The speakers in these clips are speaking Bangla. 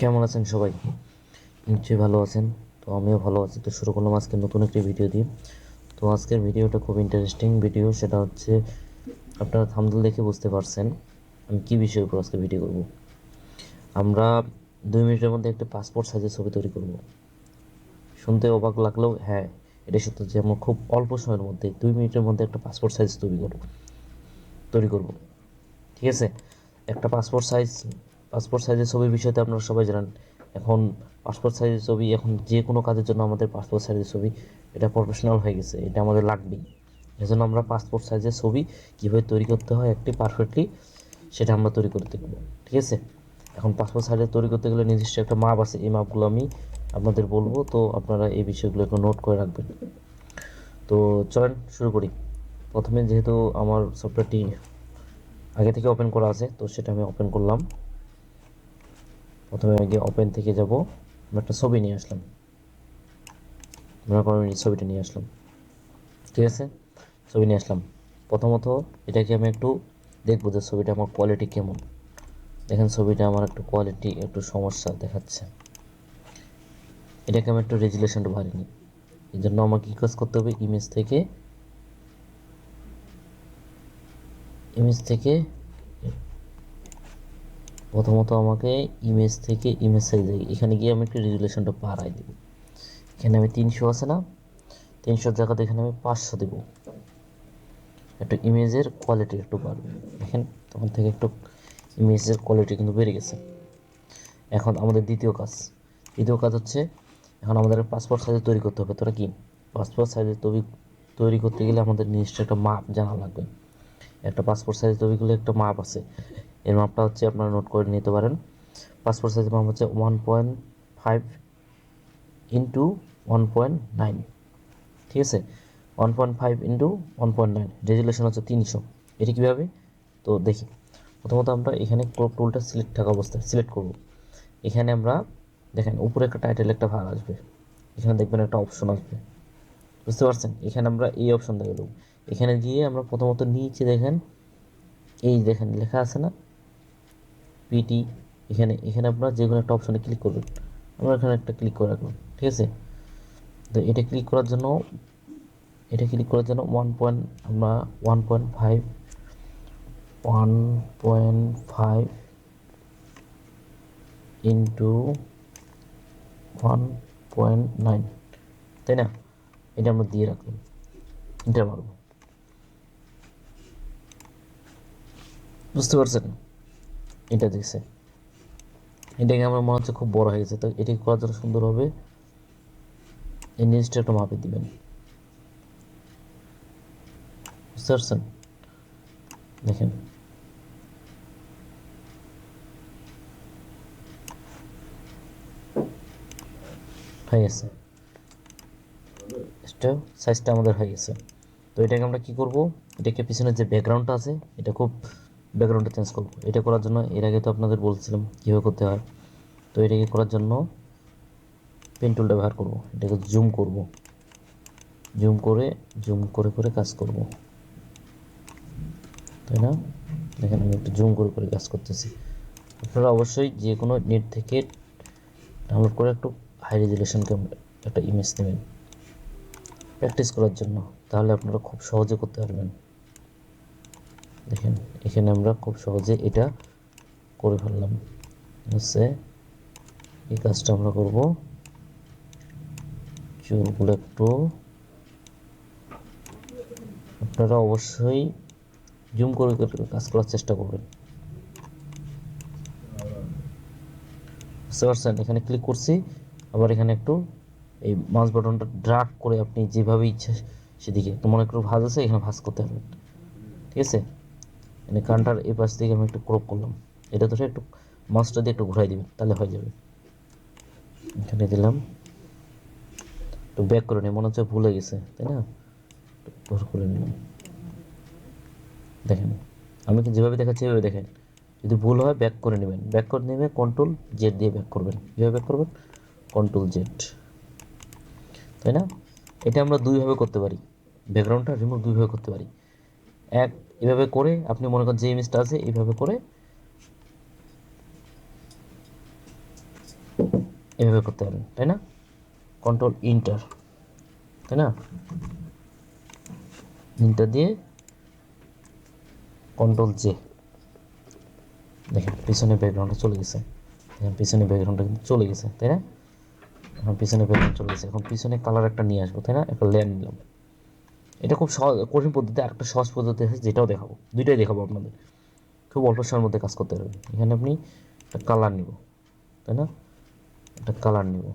কেমন আছেন সবাই? নিশ্চয়ই ভালো আছেন। তো আমিও ভালো আছি। তো শুরু করলাম আজকে নতুন একটি ভিডিও দিয়ে। তো আজকের ভিডিওটা খুব ইন্টারেস্টিং ভিডিও। সেটা হচ্ছে আপনারা থাম্বনেল দেখে বুঝতে পারছেন আমি কী বিষয়ের উপর আজকে ভিডিও করব। আমরা 2 মিনিটের মধ্যে একটা পাসপোর্ট সাইজের ছবি তৈরি করব। শুনতে অবাক লাগলেও হ্যাঁ, এটা সত্য যে আমরা খুব অল্প সময়ের মধ্যে 2 মিনিটের মধ্যে একটা পাসপোর্ট সাইজ তৈরি করব। ঠিক আছে? একটা পাসপোর্ট সাইজের ছবির বিষয়তে আপনারা সবাই জানেন। এখন পাসপোর্ট সাইজের ছবি এখন যে কোনো কাজের জন্য আমাদের পাসপোর্ট সাইজের ছবি এটা প্রফেশনাল হয়ে গেছে, এটা আমাদের লাগবেই। এজন্য আমরা পাসপোর্ট সাইজের ছবি কীভাবে তৈরি করতে হয় একটি পারফেক্টলি সেটা আমরা তৈরি করতে পারবো। ঠিক আছে? এখন পাসপোর্ট সাইজে তৈরি করতে গেলে নির্দিষ্ট একটা মাপ আছে, এই মাপগুলো আমি আপনাদের বলবো, তো আপনারা এই বিষয়গুলো একটু নোট করে রাখবেন। তো চলেন শুরু করি। প্রথমে যেহেতু আমার সফটওয়্যারটি আগে থেকে ওপেন করা আছে, তো সেটা আমি ওপেন করলাম। প্রথমে আগে ওপেন থেকে যাব, আমি একটা ছবি নিয়ে আসলাম, মনে করেন এই ছবিটা নিয়ে আসলাম। ঠিক আছে, ছবি নিয়ে আসলাম। প্রথমত এটাকে আমি একটু দেখবো যে ছবিটা আমার কোয়ালিটি কেমন। দেখেন ছবিটা আমার একটু কোয়ালিটি একটু সমস্যা দেখাচ্ছে। এটাকে আমি একটু রেজুলেশনটা বাড়িয়ে নিই। এই জন্য আমাকে কী কাজ করতে হবে, ইমেজ থেকে প্রথমত আমাকে ইমেজ সাইজ এখানে গিয়ে আমি একটু রেজুলেশনটা বাড়াই দেব। এখানে আমি 300 আছে না, 300 জায়গাতে এখানে আমি 500 দেবো। একটু ইমেজের কোয়ালিটি একটু বাড়বে। দেখেন তখন থেকে একটু ইমেজের কোয়ালিটি কিন্তু বেড়ে গেছে। এখন আমাদের দ্বিতীয় কাজ হচ্ছে, এখন আমাদের পাসপোর্ট সাইজে তৈরি করতে হবে। তোরা কি পাসপোর্ট সাইজে তৈরি করতে গেলে আমাদের নির্দিষ্ট একটা মাপ জানা লাগবে। একটা পাসপোর্ট সাইজ তৈরি করলে একটা মাপ আছে, এর মাপটা হচ্ছে আপনারা নোট করে নিতে পারেন। পাসপোর্ট সাইজের মাপ হচ্ছে 1.5 ইন্টু 1.9। ঠিক আছে, 1.5 ইন্টু 1.9, রেজুলেশন হচ্ছে 300। এটি কীভাবে তো দেখি। প্রথমত আমরা এখানে ক্রপ টুলটা সিলেক্ট থাকা অবস্থায় সিলেক্ট করব। এখানে আমরা দেখেন উপরে একটা টাইটেল একটা ভাগ আসবে, এখানে দেখবেন একটা অপশন আসবে, বুঝতে পারছেন? এখানে আমরা এই অপশন দেখে দেবো। এখানে গিয়ে আমরা প্রথমত নিচে দেখেন, এই দেখেন লেখা আছে না পিটি, এখানে আপনারা যে কোনো একটা অপশনে ক্লিক করবেন। আমরা এখানে একটা ক্লিক করে রাখলাম। ঠিক আছে, তো এটা ক্লিক করার জন্য 1.5 ইন্টু 1.9, তাই না? এটা আমরা দিয়ে রাখলাম, এটা মারব। বুঝতে পারছেন? এটা দেখছে, এটাকে আমার মনে হচ্ছে খুব বড় হয়ে গেছে। তো এটাকে করার জন্য সুন্দর হবে এই নিচটা একটু মাপে দিবেন। বুঝতে পারছেন? দেখেন হয়ে গেছে, এটা সাইজটা আমাদের হয়ে গেছে। তো এটাকে আমরা কি করব, এটাকে পিছনের যে ব্যাকগ্রাউন্ডটা আছে এটা ব্যাকগ্রাউন্ডটা চেঞ্জ করব। এটা করার জন্য এর আগে তো আপনাদের বলছিলাম কীভাবে করতে হয়। তো এটাকে করার জন্য পেন টুলটা ব্যবহার করব, এটাকে জুম করে কাজ করব, তাই না? দেখেন আমি একটু জুম করে কাজ করতেছি। আপনারা অবশ্যই যে কোনো নেট থেকে ডাউনলোড করে একটু হাই রেজুলেশনকে একটা ইমেজ নেবেন প্র্যাকটিস করার জন্য, তাহলে আপনারা খুব সহজে করতে পারবেন। দেখেন এখানে আমরা খুব সহজে এটা করে ফেললাম। হচ্ছে এই কাজটা আমরা করব, চুলগুলো একটু আপনারা অবশ্যই জুম করে কাজ করার চেষ্টা করবেন। বুঝতে পারছেন? এখানে ক্লিক করছি, আবার এখানে একটু এই মাউস বাটনটা ড্র্যাগ করে আপনি যেভাবে ইচ্ছা সেদিকে, তোমার একটু ভাঁজ আছে এখানে ভাঁজ করতে পারবেন। ঠিক আছে, মানে কানটার এই পাশ থেকে আমি একটু ক্রপ করলাম, এটা ধরে একটু মাউসটা দিয়ে একটু ঘুরাই দিবেন, তাহলে হয়ে যাবে। এখানে দিলাম, একটু ব্যাক করে নিই, মনে হচ্ছে ভুলে গেছে, তাই না? একটু করে নিলাম। দেখেন আমি যেভাবে দেখাচ্ছি এভাবে দেখেন, যদি ভুল হয় ব্যাক করে নেবেন, কন্ট্রোল জেড দিয়ে ব্যাক করবেন। কীভাবে ব্যাক করবেন? কন্ট্রোল জেড, তাই না? এটা আমরা দুইভাবে করতে পারি, ব্যাকগ্রাউন্ডটা রিমুভ দুইভাবে করতে পারি। এক, এভাবে করে আপনি মনে করেন যে ইমেজটা আছে এইভাবে করে এভাবে করতে পারেন, তাই না? কন্ট্রোল ইন্টার, তাই না? ইন্টার দিয়ে কন্ট্রোল জে, দেখেন পিছনে ব্যাকগ্রাউন্ডটা চলে গেছে। দেখেন পিছনে ব্যাকগ্রাউন্ডটা কিন্তু চলে গেছে, তাই না? এখন পিছনে ব্যাকগ্রাউন্ড চলে গেছে। এখন পিছনে কালার একটা নিয়ে আসবো, তাই না? একটা লেয়ার নিলাম। এটা খুব সহজ, কঠিন পদ্ধতি। আরেকটা সহজ পদ্ধতি আছে, যেটাও দেখাবো, দুইটাই দেখাবো আপনাদের। খুব অল্প সময়ের মধ্যে কাজ করতে পারবেন। এখানে আপনি একটা কালার নিব, তাই না? একটা কালার নিব।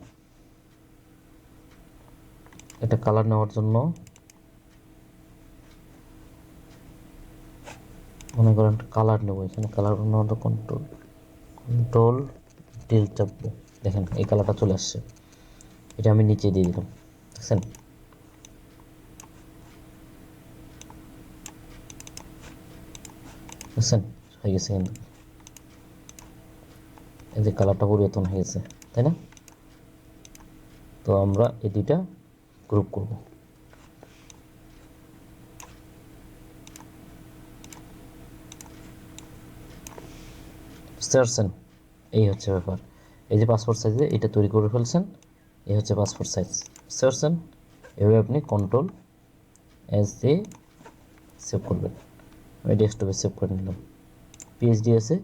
এটা কালার নেওয়ার জন্য মনে করেন কালার নেব। এখানে কালার নেওয়ার কন্ট্রোল ডিল চাপবো, দেখেন এই কালারটা চলে আসছে। এটা আমি নিচে দিয়ে দিলাম, দেখছেন? দেখছেন হয়ে গেছে কিন্তু, এই যে কালারটা পরিবর্তন হয়ে গেছে, তাই না? তো আমরা এই দুইটা গ্রুপ করব। বুঝতে পারছেন? এই হচ্ছে ব্যাপার। এই যে পাসপোর্ট সাইজে এটা তৈরি করে ফেলছেন, এই হচ্ছে পাসপোর্ট সাইজ। বুঝতে পারছেন? এভাবে আপনি কন্ট্রোল এস দিয়ে সেভ করবেন। আমি ডেস্কটপে সেভ করে নিলাম। পিএইচডি আছে,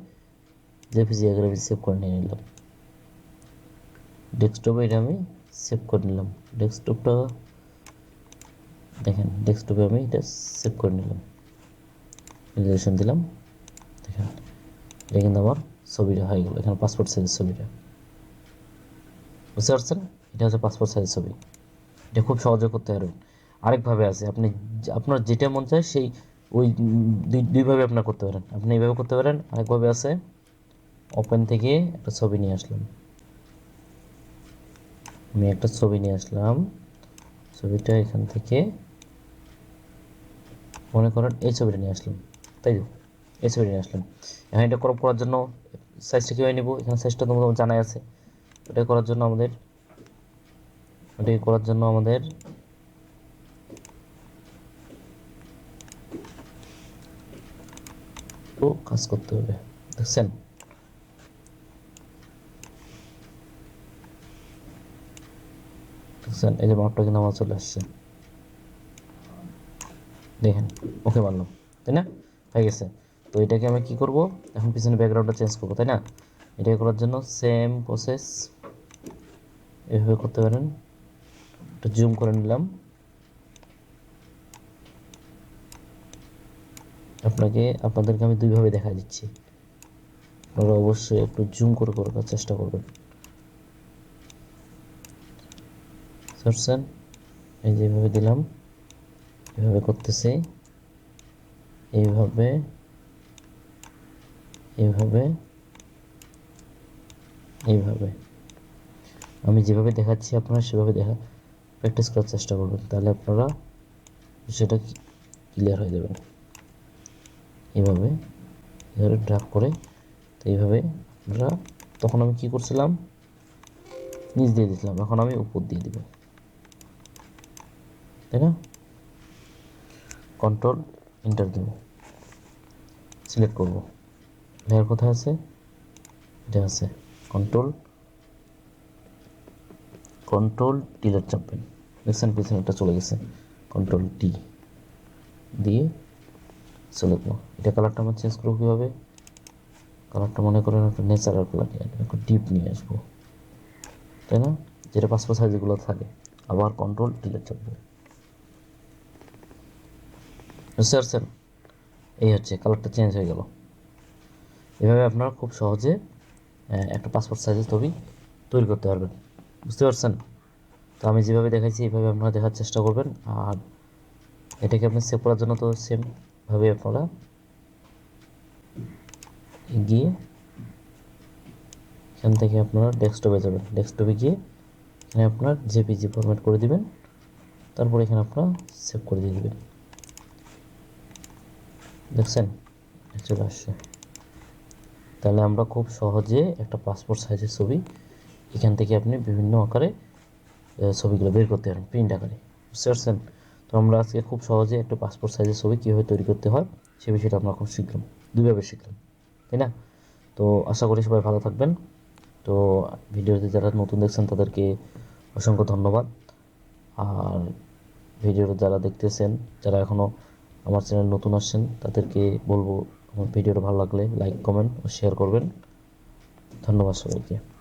জেপিজি আকারে আমি সেভ করে নিয়ে নিলাম। ডেস্কটপে এটা আমি সেভ করে নিলাম। ডেস্কটপটা দেখেন, ডেস্কটপে আমি এটা সেভ করে নিলাম, রেজুলেশন দিলাম। দেখেন এটা কিন্তু আমার ছবিটা হয়ে গেল। এখানে পাসপোর্ট সাইজের ছবিটা, বুঝতে পারছেন? এটা হচ্ছে পাসপোর্ট সাইজের ছবি। এটা খুব সহজে করতে পারবেন। আরেকভাবে আছে, আপনি আপনার যেটা মন চায় সেই ওই দুইভাবে আপনার করতে পারেন। আপনি এইভাবে করতে পারেন, আরেকভাবে আছে, ওপেন থেকে একটা ছবি নিয়ে আসলাম। আমি একটা ছবি নিয়ে আসলাম, ছবিটা এখান থেকে মনে করেন এই ছবিটা নিয়ে আসলাম, তাই তো? এই ছবিটা নিয়ে আসলাম। এখন এটা করার জন্য সাইজটা কীভাবে নেব? এখানে সাইজটা তোমাদের জানাই আছে। ওটা করার জন্য আমাদের কাজ করতে হবে, দেখছেন? দেখছেন এই যে মাপটা কিন্তু আমার চলে আসছে, দেখেন। ওকে মানলাম, তাই না? হয়ে গেছে। তো এটাকে আমি কি করব? এখন পিছনে ব্যাকগ্রাউন্ডটা চেঞ্জ করবো, তাই না? এটা করার জন্য সেম প্রসেস এভাবে করতে পারেন। একটু জুম করে নিলাম। আপনাদেরকে আমি দুইভাবে দেখা দিচ্ছি, আপনারা অবশ্যই একটু জুম করে করার চেষ্টা করবেন। বুঝছেন? এই যেভাবে দিলাম, এভাবে করতেছি, এইভাবে এইভাবে এইভাবে আমি যেভাবে দেখাচ্ছি আপনারা সেভাবে প্র্যাকটিস করার চেষ্টা করবেন, তাহলে আপনারা সেটা ক্লিয়ার হয়ে যাবে। এইভাবে ড্রাগ করে, তো এইভাবে আপনারা, তখন আমি কি করছিলাম, নিচ দিয়ে দিয়েছিলাম, এখন আমি উপর দিয়ে দিব, তাই না? কন্ট্রোল এন্টার দেব, সিলেক্ট করব। লেয়ার কোথায় আছে? এটা আছে। কন্ট্রোল টিলেট চাপবেন, দেখছেন পিছনে একটা চলে গেছে। কন্ট্রোল টি দিয়ে চলে গেল। এটা কালারটা আমার চেঞ্জ করবো কীভাবে? কালারটা মনে করেন একটা ন্যাচারাল কালার নিয়ে আসবো, একটু ডিপ নিয়ে আসবো, তাই না? যেটা পাসপোর্ট সাইজগুলো থাকে। আবার কন্ট্রোল টিলেট চাপবো, বুঝতে পারছেন? এই হচ্ছে কালারটা চেঞ্জ হয়ে গেল। এভাবে আপনারা খুব সহজে একটা পাসপোর্ট সাইজের ছবি তৈরি করতে পারবেন, বুঝতে পারছেন? তো আমি যেভাবে দেখাইছি এইভাবে আপনারা দেখার চেষ্টা করবেন। আর এটাকে আপনি সেভ করার জন্য তো সেমভাবে আপনারা গিয়ে এখান থেকে আপনারা ডেস্কটপে যাবেন। ডেস্কটপে গিয়ে এখানে আপনার জেপিজি ফরম্যাট করে দিবেন, তারপর এখানে আপনারা সেভ করে দিয়ে দেবেন। দেখছেন চলে আসছে। তাহলে আমরা খুব সহজে একটা পাসপোর্ট সাইজের ছবি এখান থেকে আপনি বিভিন্ন আকারে ছবিগুলো বের করতে পারেন, প্রিন্ট আকারে, বুঝতে পারছেন? তো আমরা আজকে খুব সহজে একটা পাসপোর্ট সাইজের ছবি কীভাবে তৈরি করতে হয় সে বিষয়টা আমরা খুব শিখলাম, দুইভাবে শিখলাম, তাই না? তো আশা করি সবাই ভালো থাকবেন। তো ভিডিওতে যারা নতুন দেখছেন তাদেরকে অসংখ্য ধন্যবাদ। আর ভিডিওটা যারা দেখতেছেন, যারা এখনও আমার চ্যানেল নতুন আসছেন, তাদেরকে বলবো আমার ভিডিওটা ভালো লাগলে লাইক, কমেন্ট ও শেয়ার করবেন। ধন্যবাদ সবাইকে।